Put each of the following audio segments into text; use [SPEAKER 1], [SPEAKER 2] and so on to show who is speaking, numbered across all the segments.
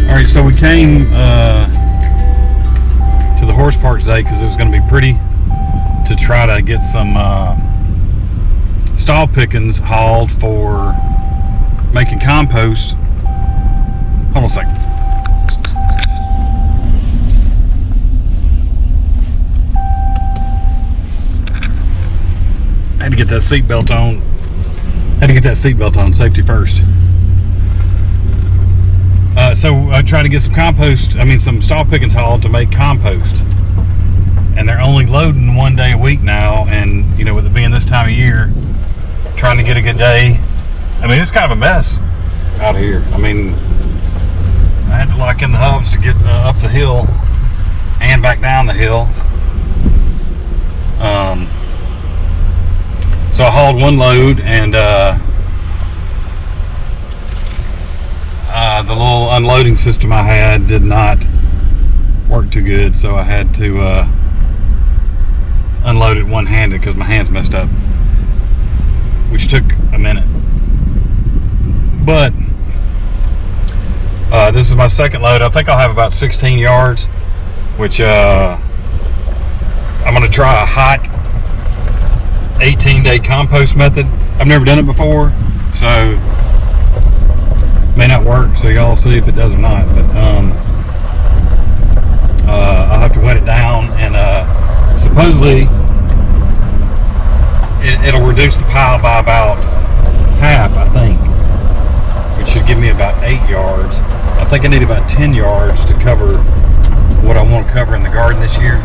[SPEAKER 1] Alright, so we came to the horse park today because it was going to be pretty to try to get some stall pickings hauled for making compost. Hold on a second. I had to get that seatbelt on. Safety first. So I tried to get some some stall pickings hauled to make compost. And they're only loading one day a week now. And, you know, with it being this time of year, trying to get a good day. I mean, it's kind of a mess out here. I mean, I had to lock in the hubs to get up the hill and back down the hill. So I hauled one load, and the little unloading system I had did not work too good, so I had to unload it one-handed because my hands messed up, which took a minute. But this is my second load. I think I'll have about 16 yards, which I'm going to try a hot 18-day compost method. I've never done it before, so may not work, so y'all see if it does or not. But I'll have to wet it down, and supposedly it'll reduce the pile by about half, I think, which should give me about 8 yards. I think I need about 10 yards to cover what I want to cover in the garden this year,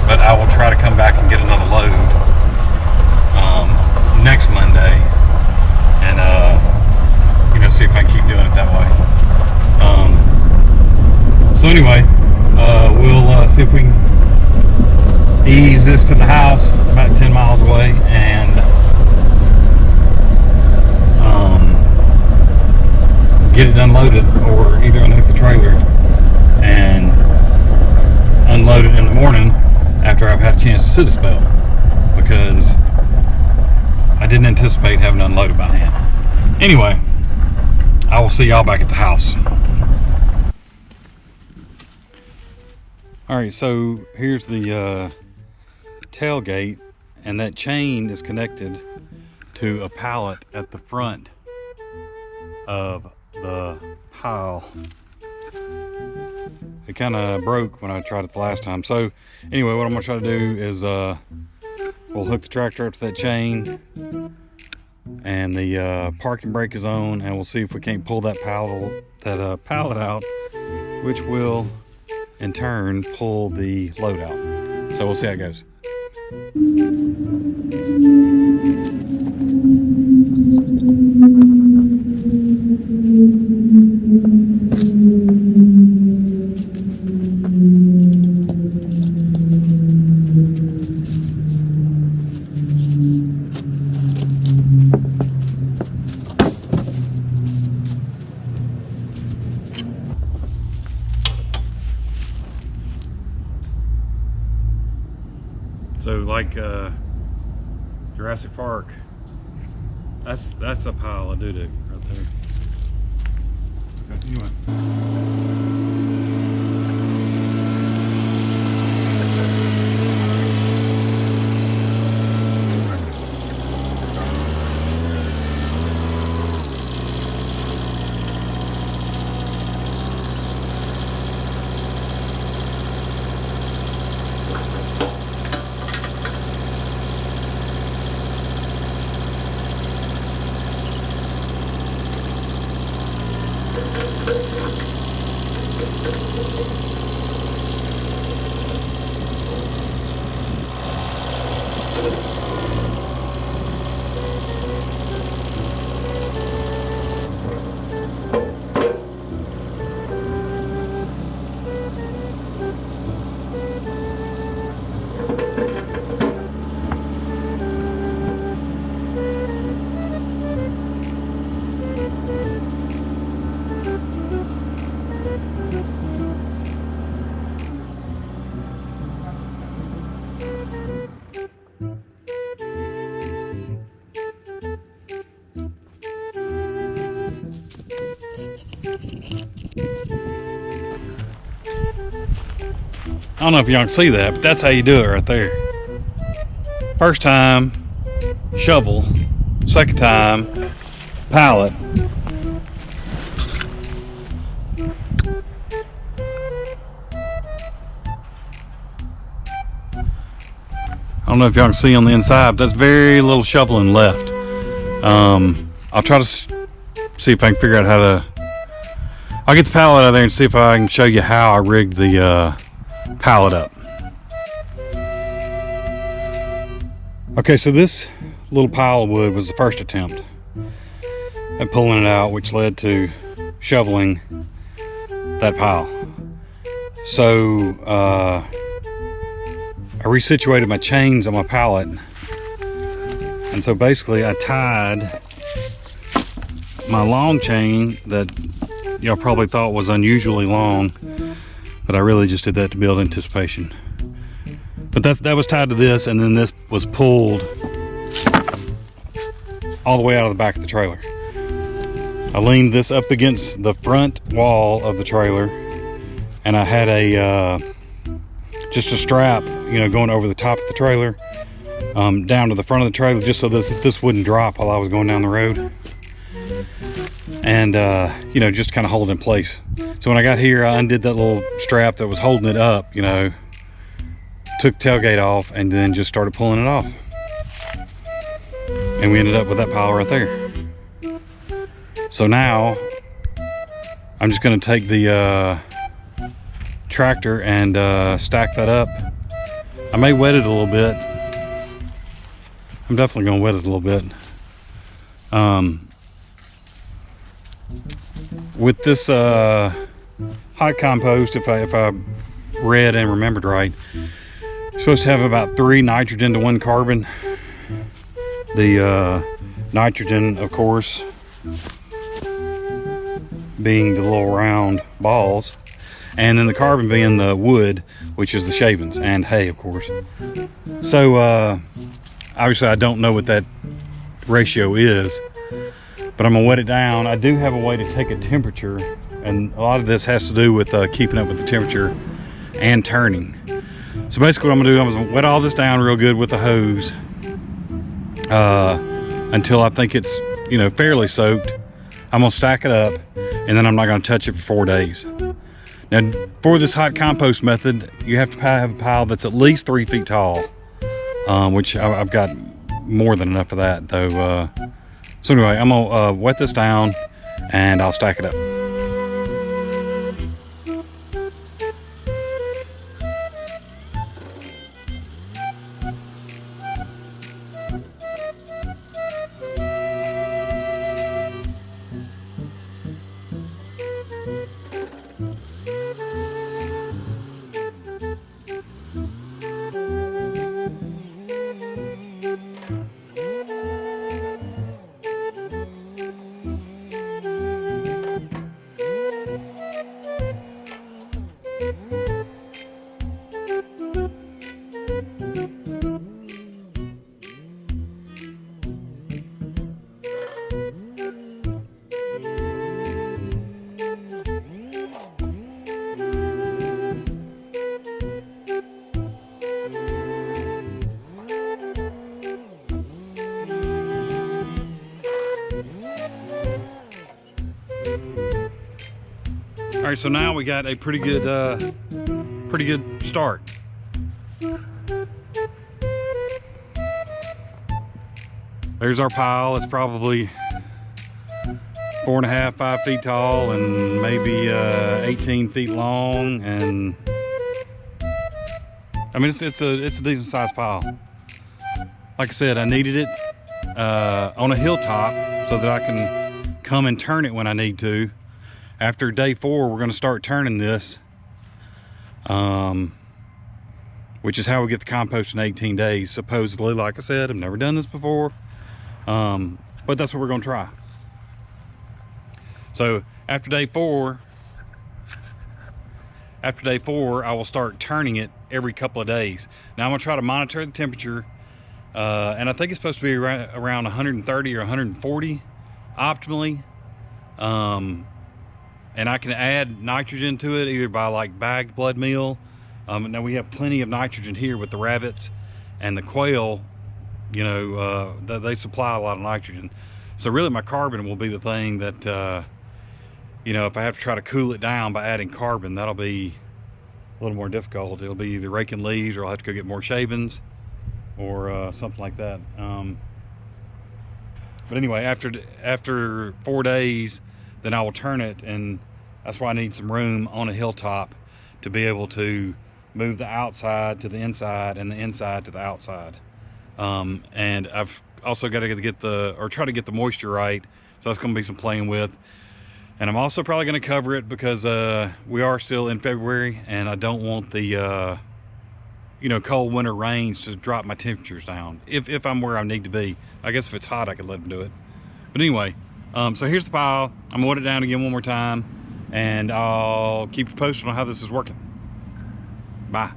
[SPEAKER 1] but I will try to come back and get another load next Monday, and see if I can keep doing it that way. So anyway, we'll see if we can ease this to the house, about 10 miles away, and get it unloaded, or either unhook the trailer and unload it in the morning after I've had a chance to sit a spell, because I didn't anticipate having to unload it by hand. Anyway, I will see y'all back at the house. Alright, so here's the tailgate, and that chain is connected to a pallet at the front of the pile. It kind of broke when I tried it the last time. So anyway, what I'm going to try to do is we'll hook the tractor up to that chain, and the parking brake is on, and we'll see if we can't pull that pallet out, which will in turn pull the load out. So we'll see how it goes. So like Jurassic Park, that's a pile of doo-doo right there. Okay, anyway. don't know if y'all can see that, but that's how you do it right there. First time, shovel. Second time, pallet. I don't know if y'all can see on the inside, but that's very little shoveling left. I'll try to see if I can figure out how to... I'll get the pallet out of there and see if I can show you how I rigged the pallet up. Okay, so this little pile of wood was the first attempt at pulling it out, which led to shoveling that pile. So I resituated my chains on my pallet, and so basically I tied my long chain that y'all probably thought was unusually long, but I really just did that to build anticipation. But that was tied to this, and then this was pulled all the way out of the back of the trailer. I leaned this up against the front wall of the trailer, and I had a just a strap, you know, going over the top of the trailer, down to the front of the trailer, just so this wouldn't drop while I was going down the road. And you know, just kind of hold it in place. So when I got here, I undid that little strap that was holding it up, you know, took the tailgate off, and then just started pulling it off. And we ended up with that pile right there. So now I'm just going to take the tractor and stack that up. I may wet it a little bit. I'm definitely going to wet it a little bit. With this hot compost, if I read and remembered right, it's supposed to have about 3 nitrogen to 1 carbon. The nitrogen, of course, being the little round balls, and then the carbon being the wood, which is the shavings, and hay, of course. So obviously I don't know what that ratio is, but I'm gonna wet it down. I do have a way to take a temperature, and a lot of this has to do with keeping up with the temperature and turning. So basically what I'm gonna do, I'm gonna wet all this down real good with the hose until I think it's, you know, fairly soaked. I'm gonna stack it up, and then I'm not gonna touch it for 4 days. Now, for this hot compost method, you have to have a pile that's at least 3 feet tall, which I've got more than enough of that, though. So anyway, I'm gonna wet this down, and I'll stack it up. All right, so now we got a pretty good start. There's our pile. It's probably 4.5, 5 feet tall, and maybe 18 feet long. And I mean, it's a decent sized pile. Like I said, I needed it on a hilltop so that I can come and turn it when I need to. After day 4, we're going to start turning this, which is how we get the compost in 18 days. Supposedly, like I said, I've never done this before, but that's what we're going to try. So after day 4, I will start turning it every couple of days. Now I'm going to try to monitor the temperature, and I think it's supposed to be around 130 or 140 optimally. And I can add nitrogen to it either by like bagged blood meal Now we have plenty of nitrogen here with the rabbits and the quail. You know, they supply a lot of nitrogen. So really my carbon will be the thing that, you know, if I have to try to cool it down by adding carbon, that'll be a little more difficult. It'll be either raking leaves, or I'll have to go get more shavings, or something like that. But anyway, after 4 days, then I will turn it, and that's why I need some room on a hilltop to be able to move the outside to the inside and the inside to the outside. And I've also got to try to get the moisture right. So that's going to be some playing with. And I'm also probably going to cover it because we are still in February, and I don't want the you know, cold winter rains to drop my temperatures down. If I'm where I need to be. I guess if it's hot, I could let them do it. But anyway, so here's the pile. I'm gonna put it down again one more time, and I'll keep you posted on how this is working. Bye.